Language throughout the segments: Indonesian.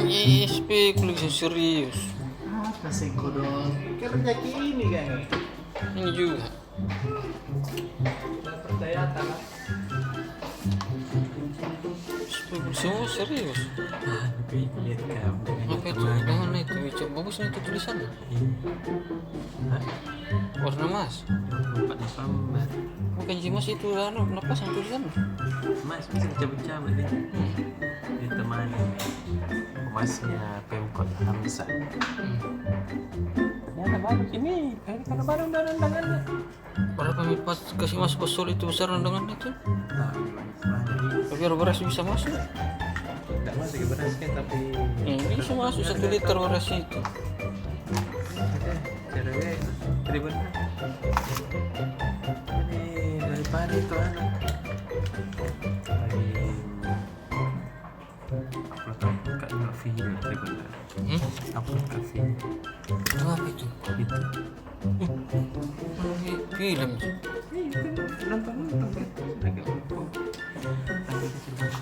ISP kuliah serius. Apa sih kodok? Kerja ini kan? Ini juga. Tidak percaya tak? Semua serius. Lihat kamu dengan Apa itu? Dengan itu, coba bagus itu tulisannya. Warna emas. 4 November. Bukan Jimas itu kenapa sang tulisan? Mas bisa cabut-cabut deh. Ditemani emasnya Pemkot Hamzah. Ternyata baru ini, karena baru undangannya. Padahal kami pas kasih mas kosol itu besar undangan itu. Tapi harus beras bisa masuk. Tidak masuk ke beras kan, tapi Bisa masuk 1 liter beras itu. cewek ribet. Jadi daripada itu anak lagi upload ke video ribet. Upload ke video Itu apa itu? itu. Film. Nonton lagi upload.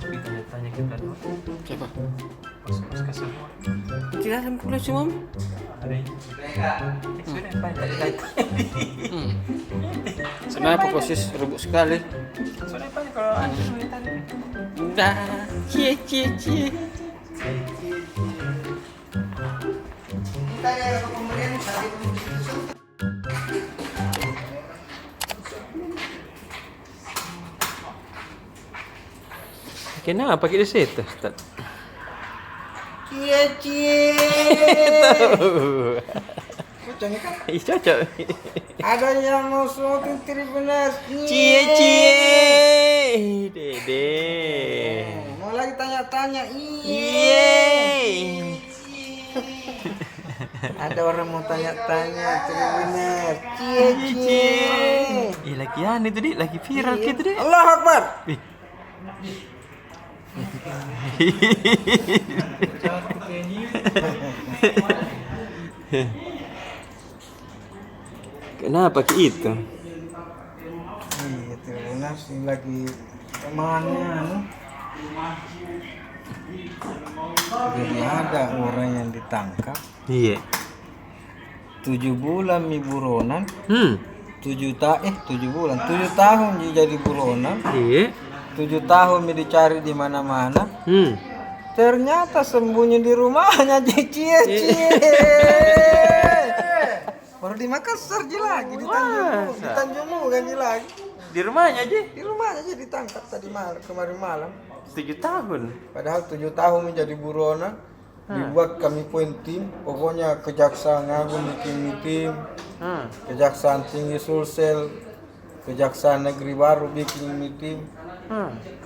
Tadi tanya kita dulu. Siapa? Pas ke semua. Tidak ada kuliah sih, Mam. Hari sudah banyak. Sebenarnya apa proses rebut sekali? Sudah banyak kalau ada tadi. Dah, cie. Kenapa kita situ, Ustaz? Cie. Ih, cocok. Ada yang mau suatu benar. Cie. Dede. Mau lagi tanya-tanya. Yeay. Ada orang mau tanya-tanya benar. Cie. Ih, lagi aneh tuh, Dik. Lagi viral gitu, Dik. Allah Akbar. Ih. Kenapa gitu? Iya, benar sih lagi kemana? Jadi ada orang yang ditangkap Iya. 7 bulan mi buronan, 7 bulan, 7 tahun dia jadi buronan, Iya. 7 tahun mi dicari di mana-mana. Ternyata sembunyi di rumahnya cie. Baru di Makassar je lagi di Tanjung kan je lagi. Di rumahnya aja. Di rumahnya aja ditangkap kemarin malam. 7 tahun. Padahal 7 tahun menjadi buronan. Dibuat kami pun tim, pokoknya Kejaksaan Agung bikin tim, Kejaksaan Tinggi Sulsel, Kejaksaan Negeri Baru bikin tim,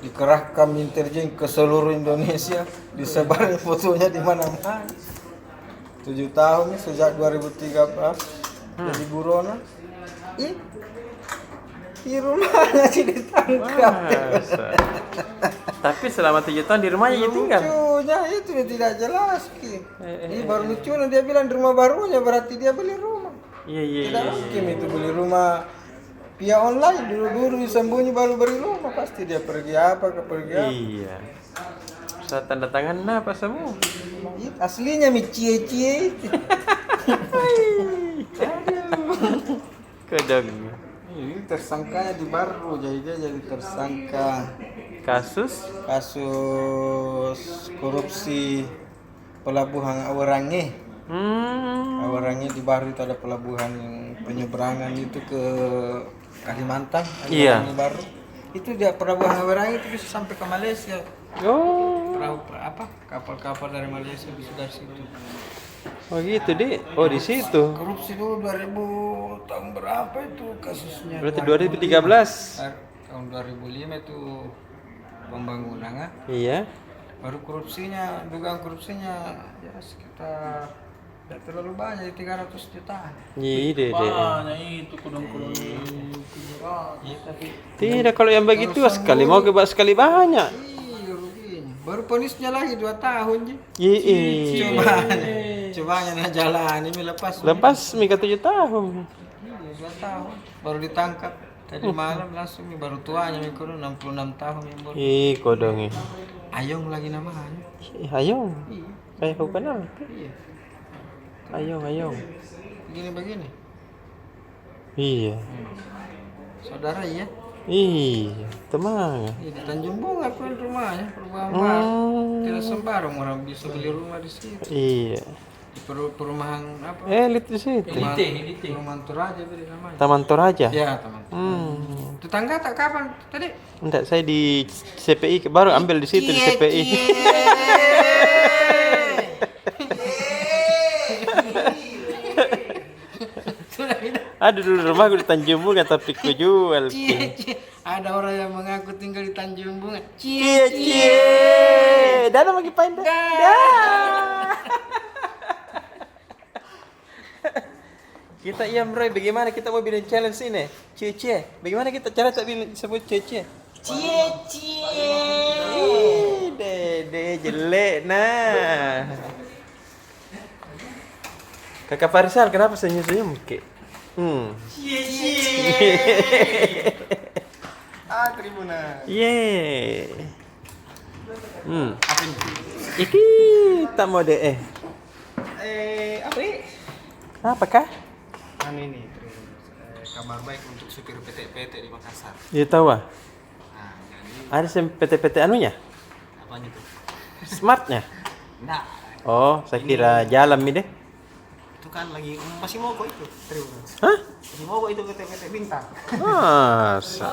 dikerahkan interjen ke seluruh Indonesia, disebarin fotonya di mana-mana. 7 tahun sejak 2013 jadi buronan. Di rumahnya sih ditangkap. Tapi selama 7 tahun di rumahnya dia tinggal. Lucunya itu dia tidak jelas Ki. Ini baru lucunya dia bilang di rumah barunya berarti dia beli rumah. Iya. Tidak mungkin itu beli rumah via online dulu disembunyi baru beli rumah pasti dia pergi apa. Iya. Saya tanda tangan apa semua? Aslinya mi cie. Kedeng. Ini tersangkanya di baru jadi dia jadi tersangka Kasus korupsi pelabuhan Awarange. Awarange di baru itu ada pelabuhan yang penyeberangan itu ke Kalimantan. Iya. Awarange baru. Itu dia pelabuhan Awarange itu bisa sampai ke Malaysia. Oh. Perahu kapal-kapal dari Malaysia bisa dari situ. Oh gitu, Dik. Oh, di situ. Korupsi dulu 2000 tahun berapa itu kasusnya? Berarti 2013. Tahun 2005 itu pembangunan. Iya. Baru dugaan korupsinya ya sekitar tidak terlalu banyak, 300 jutaan. Iya, Dede. Banyak itu kudung-kudung. Iya, tapi Tidak, kalau yang begitu sekali mau kebak sekali banyak. iya ruginya. Baru ponisnya lagi 2 tahun je. Iya. Cobanya nak jalan ini lepas. Lepas mika 7 tahun. Iya, 2 tahun baru ditangkap. Tadi malam langsung nih baru tuanya mikro 66 tahun yang baru. Ih, kodong. Ayong lagi namanya. Ayong. Iya. Kayak kau kenal. Iya. Ayong. Begini. Iya. Saudara ya. Iya, teman. Di Tanjung Bunga kan rumahnya, perumahan baru. Tidak sembarang orang bisa beli rumah di situ. Iya. Di perumahan apa? Elit di situ. Perumahan Toraja beri namanya. Taman Toraja. Ya teman. Tetangga tak kapan tadi? Enggak, saya di CPI baru ambil di situ di CPI. Aduh, dulu rumahku di Tanjung Bunga tapi ku jual. Ada orang yang mengaku tinggal di Tanjung Bunga. Cie. Dah lagi pindah. Dah. Kita Roy, bagaimana kita mau bikin challenge ini? Cie. Bagaimana kita cara tak bilang sebut cie. Dede jelek nah. Kakak Farisal kenapa senyum-senyum ke? Tribuna. Apa ini? Iki tak mau deh. Apa ini? Apakah? Ini kabar baik untuk supir PT di Makassar. Dia tahu ah. Nah, Ada jadi PT-PT anunya? apanya tuh? Smartnya? Nah, Oh, saya kira jalan nih deh. itu kan lagi masih mogok itu Tribuners. Hah? Masih mogok itu PT Bintang. Masa?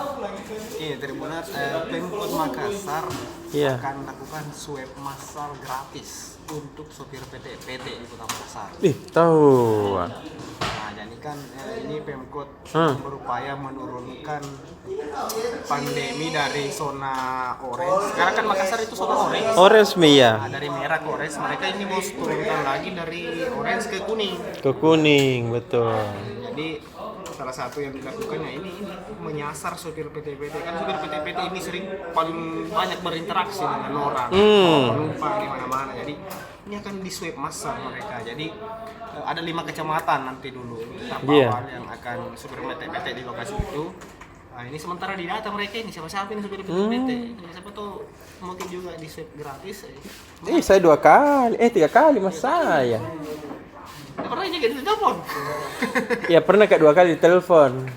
Iya, Tribuners, Pemkot Makassar Iya. akan lakukan swab massal gratis untuk sopir PT di Kota Makassar. Ih, tahu. Nah, jadi kan ini Pemkot berupaya menurunkan pandemi dari zona orange. Sekarang kan Makassar itu zona orange. Orange Mia. Nah, dari merah ke orange, mereka ini mau turunkan lagi dari orange ke kuning. Ke kuning, betul. Jadi salah satu yang dilakukannya ini menyasar supir PT-PT. Kan supir PT-PT ini sering paling banyak berinteraksi dengan orang, penumpang di mana-mana. Jadi ini akan di swab massal mereka. Jadi ada 5 kecamatan nanti dulu tahap awal yang akan supir PT-PT di lokasi itu. Nah, ini sementara di data mereka ini siapa-siapa ini supir PT-PT. Siapa tuh mungkin juga di swab gratis. Saya 2 kali, 3 kali mas saya. Nggak pernah juga di telepon. Ya pernah Kak 2 kali di telepon.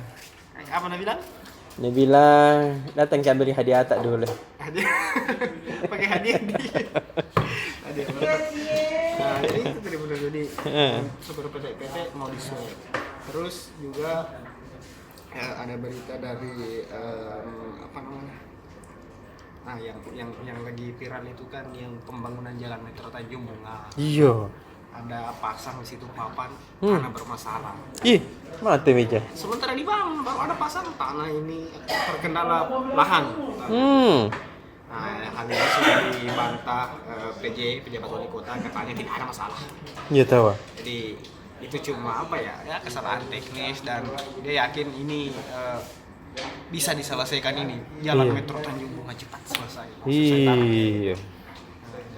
Apa Nabi bilang? Dia bilang datang ke ambil hadiah tak dulu. Hadiah. Pakai hadiah di. Hadiah. Nah, jadi itu tadi benar jadi supir PT mau di swab. Terus juga ada berita dari apa namanya? Nah, yang lagi viral itu kan yang pembangunan jalan Metro Tanjung Bunga. Iya. Ada pasang di situ papan tanah bermasalah. Ih, mati meja. Sementara dibangun baru ada pasang tanah ini terkendala lahan. Nah, hal ini sudah dibantah pejabat wali kota, katanya tidak ada masalah. Iya tahu. Jadi itu cuma apa ya kesalahan teknis dan dia yakin ini bisa diselesaikan ini jalan Metro Tanjung Bunga cepat selesai. Iya.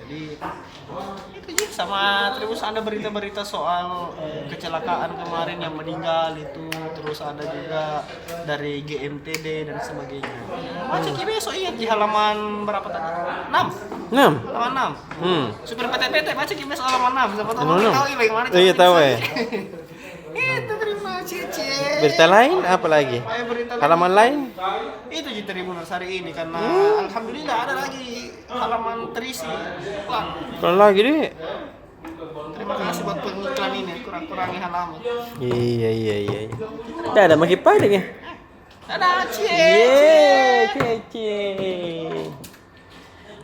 Jadi itu aja sama terus ada berita-berita soal kecelakaan kemarin yang meninggal itu, terus ada juga dari GMTD dan sebagainya. Baca besok iya di halaman berapa tadi? 6. Halaman 6. Supir PT baca besok halaman 6. Siapa tahu tahu bagaimana. Iya tahu Itu terima kasih. Berita lain apa lagi? Halaman lain? Itu di Tribuners hari ini karena alhamdulillah ada lagi halaman terisi. Kalau lagi deh. Terima kasih buat pengiklan ini, kurang-kurangi halaman. Iya. Dah ada makin paling ya. Dadah, cie.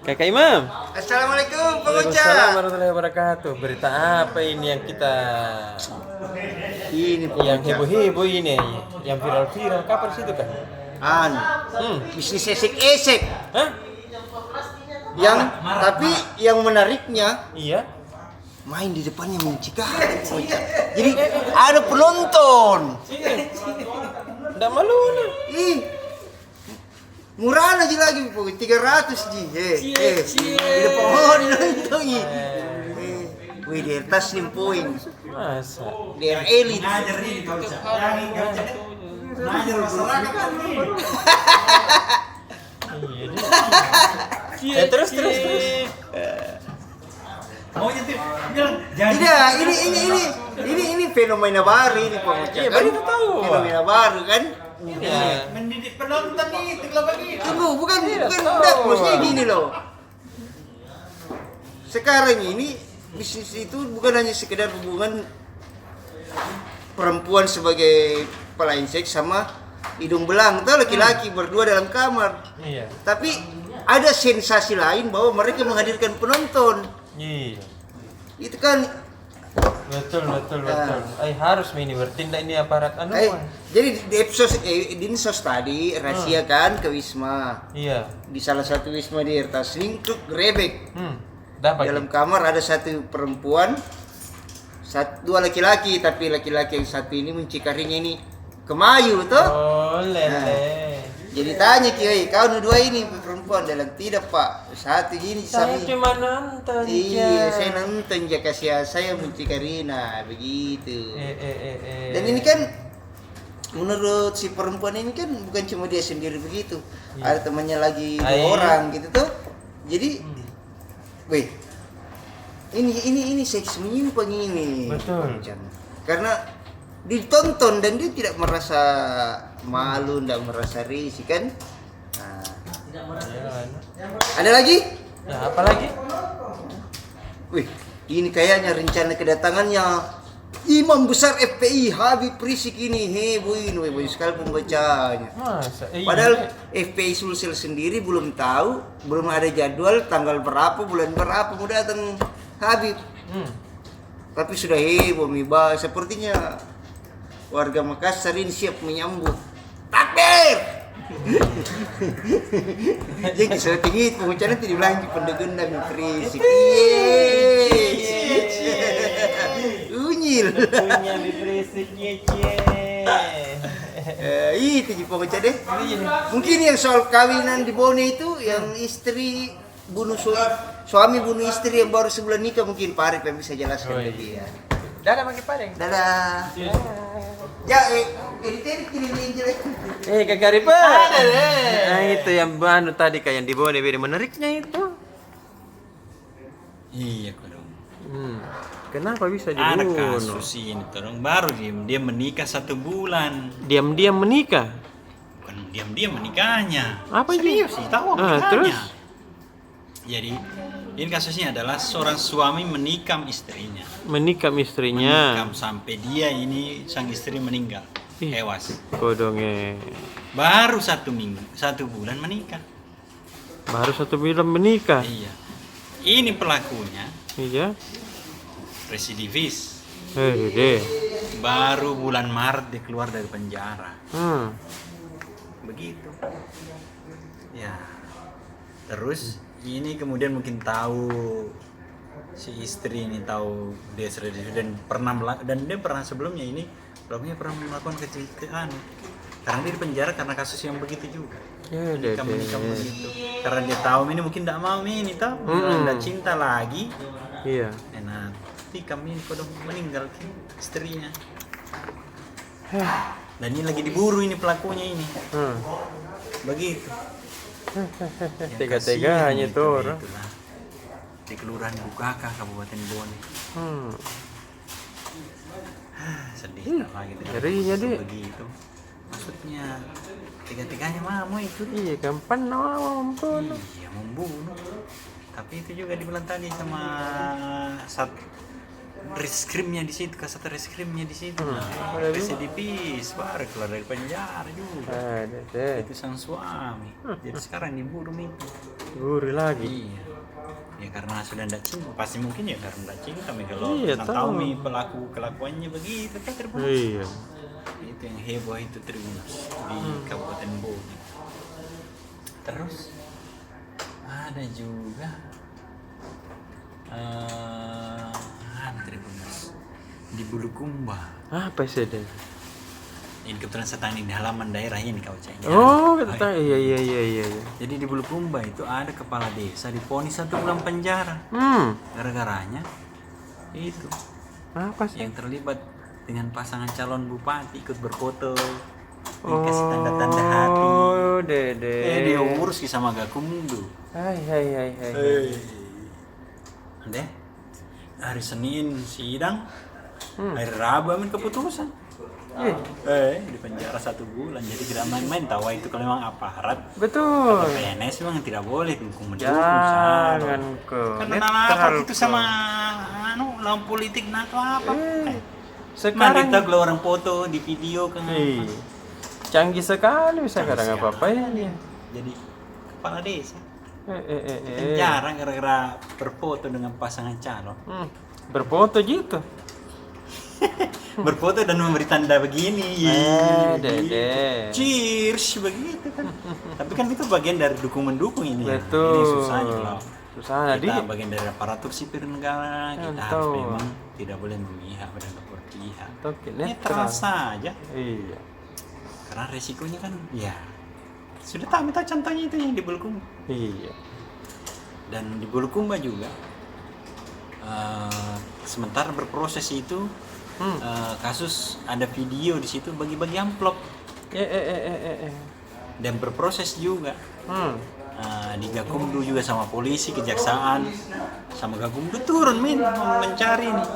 Kakak Imam. Assalamualaikum, Pak Uca. Waalaikumsalam warahmatullahi wabarakatuh. Berita apa ini yang kita yang heboh-heboh ini, yang viral-viral kapan situ kan? Bisnis esek-esek. Hah? Tapi yang menariknya Iya. main di depannya mencegah. Jadi ada penonton. Nggak malu lah. Murah aja lagi, 300 ji. Di depan mau dinontongi. Wih, di atas nih poin. Masa? Daerah elit. Nanya masyarakat nih. Terus. Maunya tuh bilang jadi. Tidak, ini fenomena baru ini pengucapan. Iya, baru kita tahu. Fenomena baru kan? Iya. Mendidik penonton itu kalau begitu. Tunggu, bukan enggak, maksudnya gini loh. Sekarang ini bisnis itu bukan hanya sekedar hubungan perempuan sebagai pelayan seks sama hidung belang atau laki-laki berdua dalam kamar. Iya. Tapi ada sensasi lain bahwa mereka menghadirkan penonton. Iya. Itu kan Betul. Harus ini bertindak ini aparat jadi di Dinsos tadi rahasia kan ke Wisma. Iya. Di salah satu Wisma di Ertasling truk grebek. Dapat. Dalam kamar ada satu perempuan, dua laki-laki, tapi laki-laki yang satu ini muncikarinya ini kemayu tuh. Oh, lele. Jadi tanya kiai, kau dua ini perempuan dalam tidak pak, satu ini Saya sami. cuma nonton. Iya, saya nonton ya kasih saya muncikarina begitu. Dan ini kan menurut si perempuan ini kan bukan cuma dia sendiri begitu, ada temannya lagi dua orang gitu tuh. Jadi, weh, ini seks menyimpang ini. Betul. Karena ditonton dan dia tidak merasa malu, tidak merasa risih kan? Nah. Ada lagi? Ya, apa lagi? Wih, ini kayaknya rencana kedatangannya Imam besar FPI Habib Rizik ini heboh ini, heboh sekali pembacanya. Masa? Padahal FPI Sulsel sendiri belum tahu, belum ada jadwal tanggal berapa, bulan berapa mau datang Habib. Tapi sudah heboh Miba, sepertinya warga Makassar ini siap menyambut. Takbir! Jadi setinggi pembicaraan tidak bilang di pendegan dan Rizik. Unyil. Punya Rizik Itu di pembicaraan deh. Mungkin yang soal kawinan di Bone itu yang istri bunuh suami bunuh istri yang baru sebulan nikah mungkin Pak Arif yang bisa jelaskan lebih ya. Dadah makin padeng. Dadah. Ya, ini jelek. Kakak Ripa. Nah, itu yang tadi kayak yang di bawah beda menariknya itu. Iya dong. Kenapa bisa Ada dibunuh? kasus ini terong baru dia menikah 1 bulan. Diam-diam menikah. Bukan diam-diam menikahnya. Apa Serius sih tahu menikahnya. Terus? Jadi ini kasusnya adalah seorang suami menikam istrinya. Menikam istrinya. Menikam sampai dia ini sang istri meninggal. Tewas. Kodongnya. Baru 1 bulan menikah. Baru 1 bulan menikah. Iya. Ini pelakunya Iya. residivis. Deh. Baru bulan Maret dia keluar dari penjara. Begitu. Ya. Terus ini kemudian mungkin tahu si istri ini tahu dia residivis dan dia pernah sebelumnya ini pelakunya pernah melakukan kecelakaan. Karena dia di penjara karena kasus yang begitu juga. Nikam begitu. Karena dia tahu ini mungkin tidak mau ini tahu, tidak cinta lagi. Iya. Nah, tikam ini kodong meninggal istrinya. Dan ini lagi diburu ini pelakunya ini. Begitu. Tega-teganya tuh orang. Di Kelurahan Bukaka, Kabupaten Bone. Sedih lagi. Ngerinya deh. Begitu. Maksudnya tega-teganya mau itu. Iya, gampang membunuh. Iya, membunuh. Tapi itu juga dibilang tadi sama reskrimnya di situ, kasat reskrimnya di situ. Residivis, baru keluar dari penjara juga. Itu sang suami. Jadi sekarang diburu itu. Diburu lagi. Iya. Ya karena sudah tidak cinta, pasti mungkin ya karena tidak cinta. Tapi kalau tahu nih pelaku kelakuannya begitu kan terbunuh. Iya. Itu yang heboh itu terbunuh di Kabupaten Bone. Terus ada juga Tribunus di Bulukumba. Apa sih deh? Ini kebetulan saya di halaman daerah ini kau cek. Oh, kata iya. Jadi di Bulukumba itu ada kepala desa divonis 1 bulan penjara. Gara-garanya itu apa sih? yang terlibat dengan pasangan calon bupati ikut berfoto dikasih tanda-tanda hati. Oh, Dede. Dia urus sama Gakumdu. Hai. Deh, hari Senin sidang, hari Rabu amin keputusan. Di penjara 1 bulan, jadi tidak main-main. Tahu itu kalau memang aparat. Betul. PNS memang tidak boleh dukung mendukung. Jangan Karena apa itu sama lawan politik atau apa? Sekarang kita kalau orang foto di video kan. Canggih sekali sekarang apa ya? Jadi kepala desa. Penjara gara-gara berfoto dengan pasangan calon. Berfoto gitu. Berfoto dan memberi tanda begini. Dede. Cheers begitu kan. Tapi kan itu bagian dari dukung-mendukung ini. Betul. Ini susahnya loh. Susah Kita bagian dari aparatur sipil negara, kita harus Betul. memang tidak boleh memihak dan berpihak. Oke, Netral saja. Iya. Karena resikonya kan ya sudah tahu kita contohnya itu yang di Bulukumba. Iya. Dan di Bulukumba juga sementara berproses itu kasus ada video di situ bagi-bagi amplop dan berproses juga di Gakumdu juga sama polisi kejaksaan sama Gakumdu turun mencari nih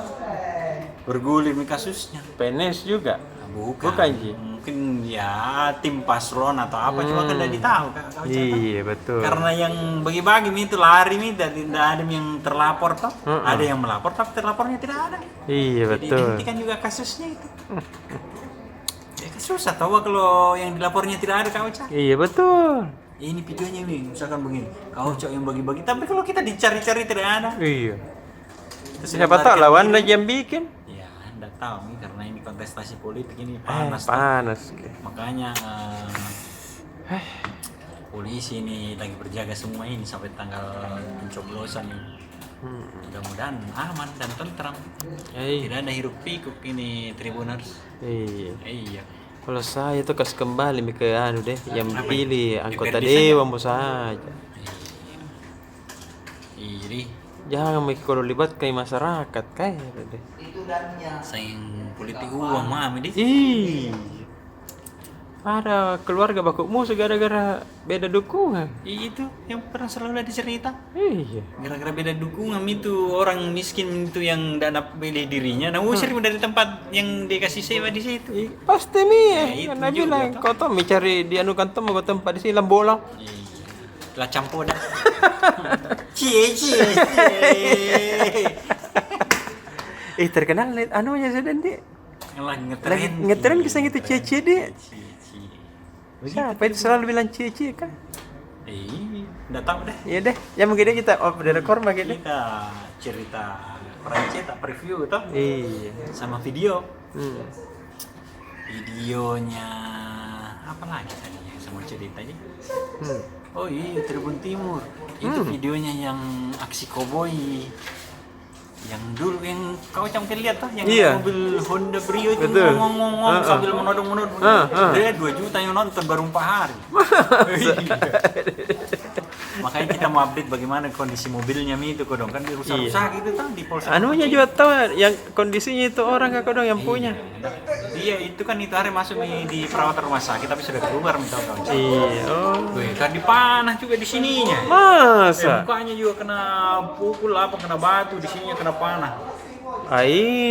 bergulir nih kasusnya. PNS juga. Bukan Ji. mungkin ya tim paslon atau apa cuma kan tidak tahu kau Iya, betul. karena yang bagi-bagi itu lari dari tidak ada yang terlapor toh ada yang melapor tapi terlapornya tidak ada. Iya, Jadi betul. dihentikan juga kasusnya itu. Ya kan susah tahu kalau yang dilapornya tidak ada kau cak. Iya, betul. Ini videonya nih misalkan begini kau cak yang bagi-bagi tapi kalau kita dicari-cari tidak ada. Iya. Itu Siapa tahu lawan lagi yang bikin. Ya anda tahu nih karena ini kontestasi politik ini panas. toh. Panas. Makanya polisi ini lagi berjaga semua ini sampai tanggal pencoblosan ini. Mudah-mudahan aman dan tentram. Tidak ada hiruk pikuk ini Tribuners. Iya. Iya. Kalau saya tuh kasih kembali ke anu deh, yang pilih anggota DPRD dewan bos saja. Jadi Jangan kalau libatkan masyarakat kayak deh. sayang politik uang mami deh. Ih. Ada keluarga bakuk musuh gara-gara beda dukungan. Itu yang pernah selalu ada cerita. Iya. Gara-gara beda dukungan itu orang miskin itu yang dana pilih dirinya, nah usir dari tempat yang dikasih sewa di situ. Pasti mi Ya, itu karena juga bilang toh. kau tuh mencari di anu kantor mau tempat di sini lambolang. Lah campur dah. Cie. Terkenal anunya sudah deh. Lagi Lagi ngetren kisah gitu cie deh. Siapa itu selalu bilang cie kan? Udah tahu deh. Iya deh, ya mungkin deh kita off the record mungkin deh. Kita cerita perancetak preview itu Iya. sama video. Hmm. Videonya apa lagi tadi yang saya mau ceritanya? Oh iya, Tribun Timur. Itu videonya yang aksi koboi. Yang dulu yang kau campur lihat tuh yang Iya. mobil Honda Brio itu Betul. ngomong sambil menodong-menodong. Dia 2 juta yang nonton baru 4 hari. Makanya kita mau update bagaimana kondisi mobilnya itu kodong kan dirusak-rusak gitu tuh di Polsek. Anunya juga tahu yang kondisinya itu orang kakak dong yang punya. Iya, itu kan itu hari masuk di perawatan rumah sakit tapi sudah keluar minta kau. Iya. Oh. Wih, kan dipanah juga di sininya. Masa? Mukanya juga kena pukul apa kena batu di sininya kena panah.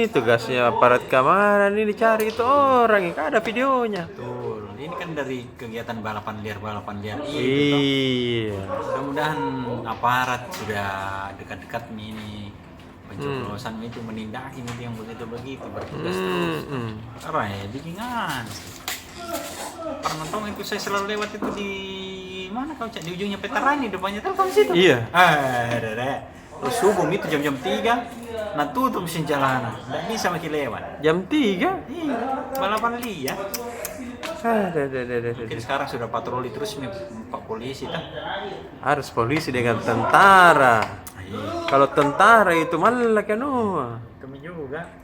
Tugasnya aparat keamanan ini dicari itu orang yang ada videonya. Betul. Ini kan dari kegiatan balapan liar itu. Iya. Mudah-mudahan aparat sudah dekat-dekat nih ini pencoblosan itu menindaki ini yang begitu bertugas terus. Karena ya bikinan. Pernah tahu itu saya selalu lewat itu di mana kau cak di ujungnya Veterani depannya Telkom situ. Iya. Terus subuh itu jam-jam 3 nah tutup mesin jalanan nggak bisa makin lewat. Jam 3? Iya, balapan liar. Ada. Mungkin sekarang sudah patroli terus nih Pak Polisi kan. Harus polisi dengan tentara. Kalau tentara itu malah kan Kami juga.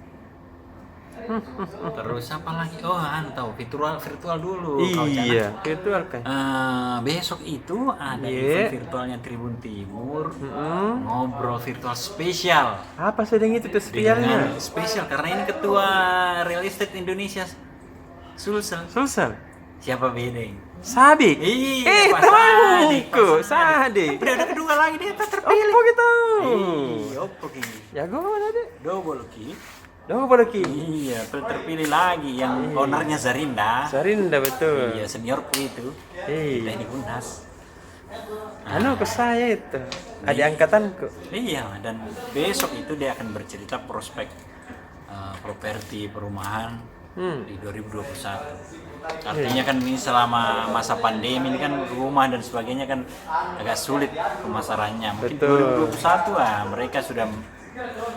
Terus apa lagi? Oh, tahu virtual dulu. Iya, virtual kan. Besok itu ada Iya. event virtualnya Tribun Timur. Ngobrol virtual spesial. Apa sedang itu spesialnya? Dengan spesial karena ini ketua Real Estate Indonesia Sulsel. Sulsel. Siapa Bedeng? Sabi. Iya, Pak temanku, Sade. Periode kedua lagi dia terpilih. Apa gitu? Iya, opo ki? Jago mana deh? Double ki. Double ki. Iya, terpilih lagi yang ownernya Zarinda. Sarinda betul. Iya, seniorku itu. Iya. Teknik Unas. Anu ke saya itu. Adik angkatanku. Iya, dan besok itu dia akan bercerita prospek properti perumahan di 2021. Artinya kan ini selama masa pandemi ini kan rumah dan sebagainya kan agak sulit pemasarannya. Mungkin Betul. 2021 mereka sudah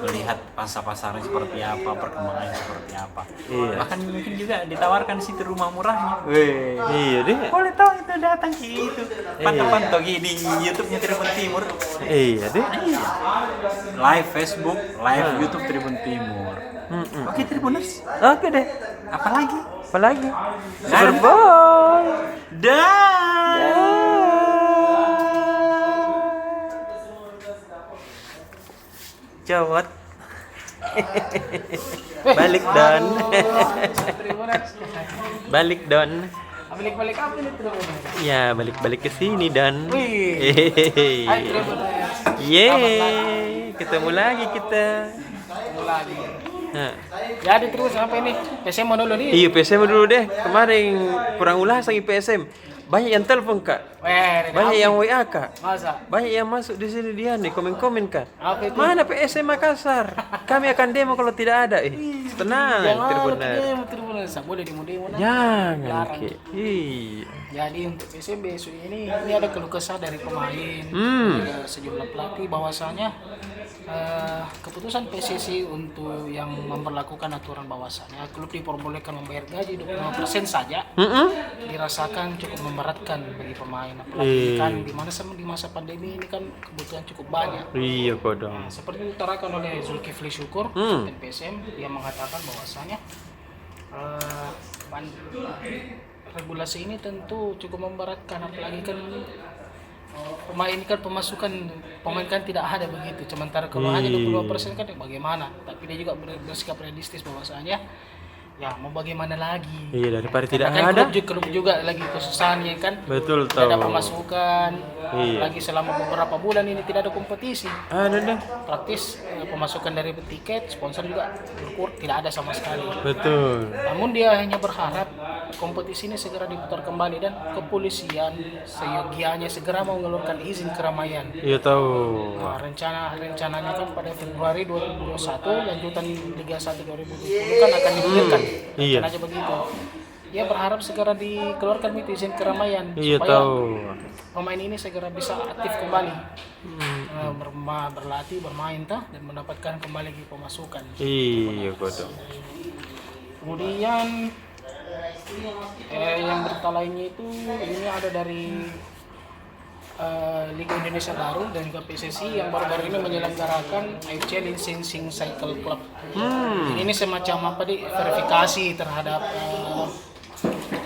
melihat pasar-pasarnya seperti apa, perkembangannya seperti apa. Iya. Bahkan mungkin juga ditawarkan situ rumah murahnya. Weh. Iya deh. Boleh tahu itu datang gitu. Pantau-pantau di YouTube-nya Tribun Timur. Iya deh. Iya. Live Facebook, live YouTube Tribun Timur. Oke Tribuners. Oke deh. Apalagi? Apalagi? Super Bowl. Dan Cowot. Balik Don. Balik Don. Balik-balik apa nih Tribuners? Ya, balik-balik ke sini Don. Wih. Hai Tribuners. Yeay, ketemu lagi kita. Ketemu lagi. Nah, Jadi terus apa ini? PSM mau dulu nih. iya PSM dulu deh. Kemarin kurang ulas lagi PSM. Banyak yang telepon Kak. Banyak yang WA Kak. Masa? Banyak yang masuk di sini dia nih komen-komen Kak. Apa itu? Mana PSM Makassar? Kami akan demo kalau tidak ada. Tenang, Tribuners. Tribuners. Boleh demo-demo nah. Jangan, Larang. Ki. Iya. Jadi untuk PSM besok ini ada keluh kesah dari pemain, dari sejumlah pelatih bahwasanya keputusan PSSI untuk yang memperlakukan aturan bahwasanya klub diperbolehkan membayar gaji 25% saja dirasakan cukup memberatkan bagi pemain, apalagi kan di masa pandemi ini kan kebutuhan cukup banyak. Iya kodong. Seperti diutarakan oleh Zulkifli Syukur kapten PSM, dia mengatakan bahwasanya regulasi ini tentu cukup memberatkan, apalagi kan pemain ini kan pemain kan tidak ada begitu. Sementara kalau hanya 22% kan bagaimana? Tapi dia juga bersikap realistis bahwasanya ya mau bagaimana lagi. Iya, daripada tidak Karena ada. klub juga lagi kesusahan ya kan. Betul Tidak ada tahu. pemasukan. Iya. Lagi selama beberapa bulan ini tidak ada kompetisi. Ada deh. Praktis pemasukan dari tiket, sponsor juga tidak ada sama sekali. Betul. Namun dia hanya berharap kompetisi ini segera diputar kembali dan kepolisian seyogianya segera mengeluarkan izin keramaian. Iya tahu. Nah, rencananya kan pada Februari 2021 lanjutan Liga 1 2020 kan akan digulirkan. Iya. Rencananya begitu. Dia berharap segera dikeluarkan itu izin keramaian Iya supaya tahu. pemain ini segera bisa aktif kembali. Berlatih, bermain dan mendapatkan kembali pemasukan. Iya kodong. Kemudian yang berita lainnya itu ini ada dari Liga Indonesia Baru dan juga PSSI yang baru-baru ini menyelenggarakan AFC Licensing Cycle Club. Jadi ini semacam verifikasi terhadap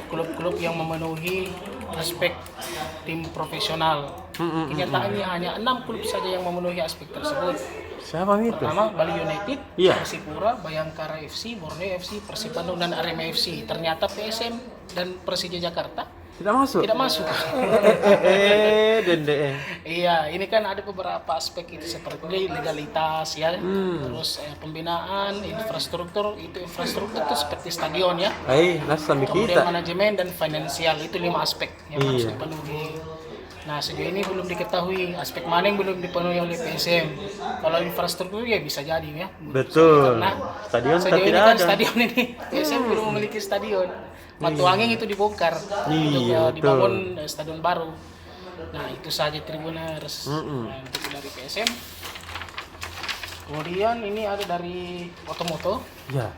klub-klub yang memenuhi aspek tim profesional. Kenyataannya hanya 6 klub saja yang memenuhi aspek tersebut. Siapa itu? Pertama Bali United, Iya. Persipura, Bayangkara FC, Borneo FC, Persib Bandung dan Arema FC. Ternyata PSM dan Persija Jakarta Tidak masuk. tidak masuk. Dende. Iya, ini kan ada beberapa aspek itu seperti legalitas ya, terus pembinaan, infrastruktur itu seperti stadion ya. Nasam Kemudian kita. manajemen dan finansial itu 5 aspek yang harus Iya. dipenuhi. Nah sejauh ini belum diketahui aspek mana yang belum dipenuhi oleh PSM. Kalau infrastruktur ya bisa jadi ya. Betul. Karena Stadion sejauh ini tidak kan ada. stadion ini PSM belum memiliki stadion. Batuangin itu dibongkar Iya, untuk dibangun stadion baru. Nah itu saja Tribuners untuk dari PSM. Kemudian ini ada dari Otomoto. Ya.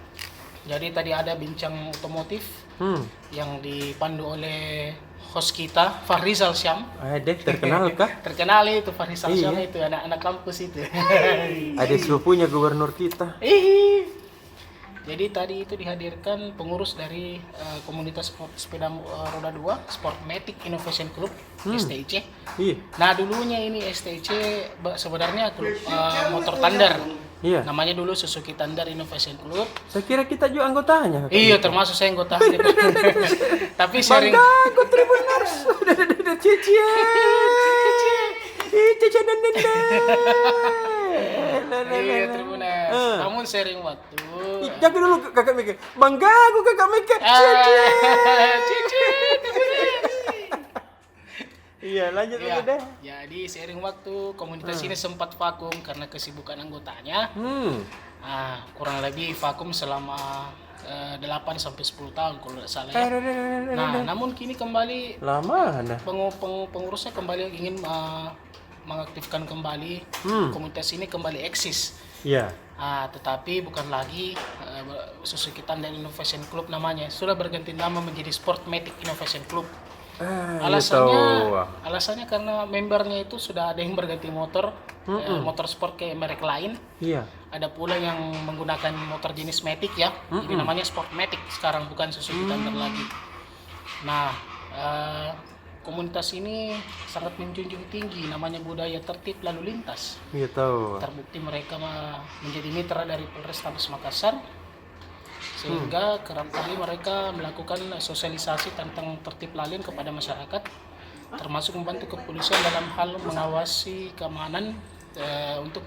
Jadi tadi ada bincang otomotif yang dipandu oleh host kita Fahrizal Syam. Ada terkenal kah? Terkenal itu Fahrizal Iya. Syam itu anak-anak kampus itu. Ada sepupunya gubernur kita. Jadi tadi itu dihadirkan pengurus dari komunitas sepeda roda 2 Sportmatic Innovation Club STIC. Iya. Nah dulunya ini STIC sebenarnya klub motor Thunder. Iya. Namanya dulu Suzuki Thunder Innovation Club. Saya kira kita juga anggotanya. Iya, termasuk saya anggotanya. Tapi sering Bangga Tribuners. Cici. Cici dan Nende. Iya, Tribuners. Namun sering waktu. Jaga dulu kakak mikir. Bangga aku kakak mikir. Cici. Iya, lanjut Ya, dulu deh. jadi seiring waktu komunitas ini sempat vakum karena kesibukan anggotanya. Kurang lebih vakum selama 8 sampai 10 tahun kalau tidak salah ya. Nah, namun kini kembali Lama dah. pengurusnya kembali ingin mengaktifkan kembali komunitas ini kembali eksis. Iya. Tetapi bukan lagi Suzuki Thunder Innovation Club namanya, sudah berganti nama menjadi Sportmatic Innovation Club. Alasannya karena membernya itu sudah ada yang berganti motor, motor sport ke merek lain. Iya. Ada pula yang menggunakan motor jenis Matic ya. Jadi namanya Sportmatic sekarang, bukan Suzuki Thunder lagi. Nah, komunitas ini sangat menjunjung tinggi namanya budaya tertib lalu lintas. Iya tahu. Terbukti mereka menjadi mitra dari Polrestabes Makassar, sehingga kerap kali mereka melakukan sosialisasi tentang tertib lalin kepada masyarakat, termasuk membantu kepolisian dalam hal mengawasi keamanan untuk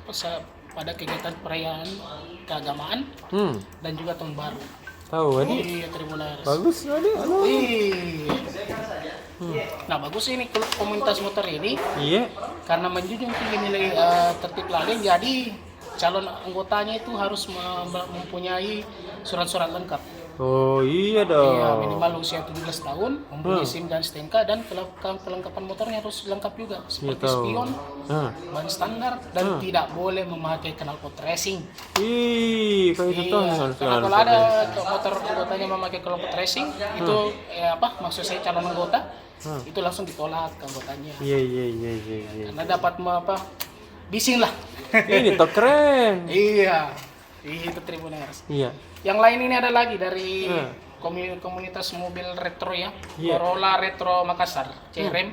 pada kegiatan perayaan keagamaan dan juga tahun baru. Tahu Adi? Iya, Tribuners. Bagus Adi. Nah, bagus ini komunitas motor ini Iya. karena menjunjung tinggi nilai tertib lalin, jadi calon anggotanya itu harus mempunyai surat-surat lengkap. Oh iya dong. Iya, minimal usia 17 tahun, mempunyai SIM dan STNK, dan kelengkapan motornya harus lengkap juga, seperti spion, ban standar, dan tidak boleh memakai knalpot racing. Ih, kayak itu tuh. Karena kalau ada motor anggotanya memakai knalpot racing, itu maksud saya calon anggota, itu langsung ditolak anggotanya. Iya. Karena dapat bising lah. Ini tuh keren. Iya, itu Tribuners. Iya. Yang lain ini ada lagi dari komunitas mobil retro ya, Corolla Retro Makassar, CRM.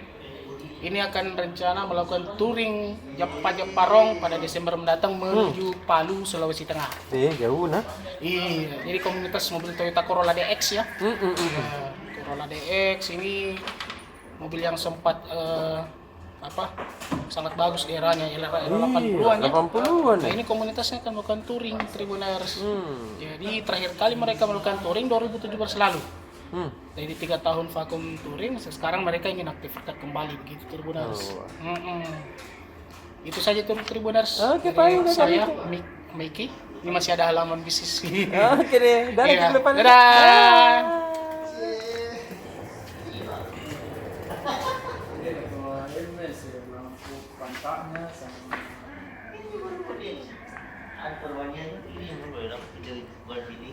Ini akan rencana melakukan touring Jeparong pada Desember mendatang menuju Palu, Sulawesi Tengah. Jauh nah. Iya, jadi komunitas mobil Toyota Corolla DX ya. Corolla DX ini mobil yang sempat sangat bagus di eranya, era 80-an ya. 80-an. Nah, ini komunitasnya akan melakukan touring Tribuners. Jadi terakhir kali mereka melakukan touring 2017 lalu. Jadi 3 tahun vakum touring, sekarang mereka ingin aktifkan kembali begitu Tribuners. Itu saja tuh Tribuners. Oke, dari baik, saya Miki. Ini masih ada halaman bisnis. Oke deh. Iya. Depan. Dadah. Ada perbandingan ini yang berbeda video buat ini.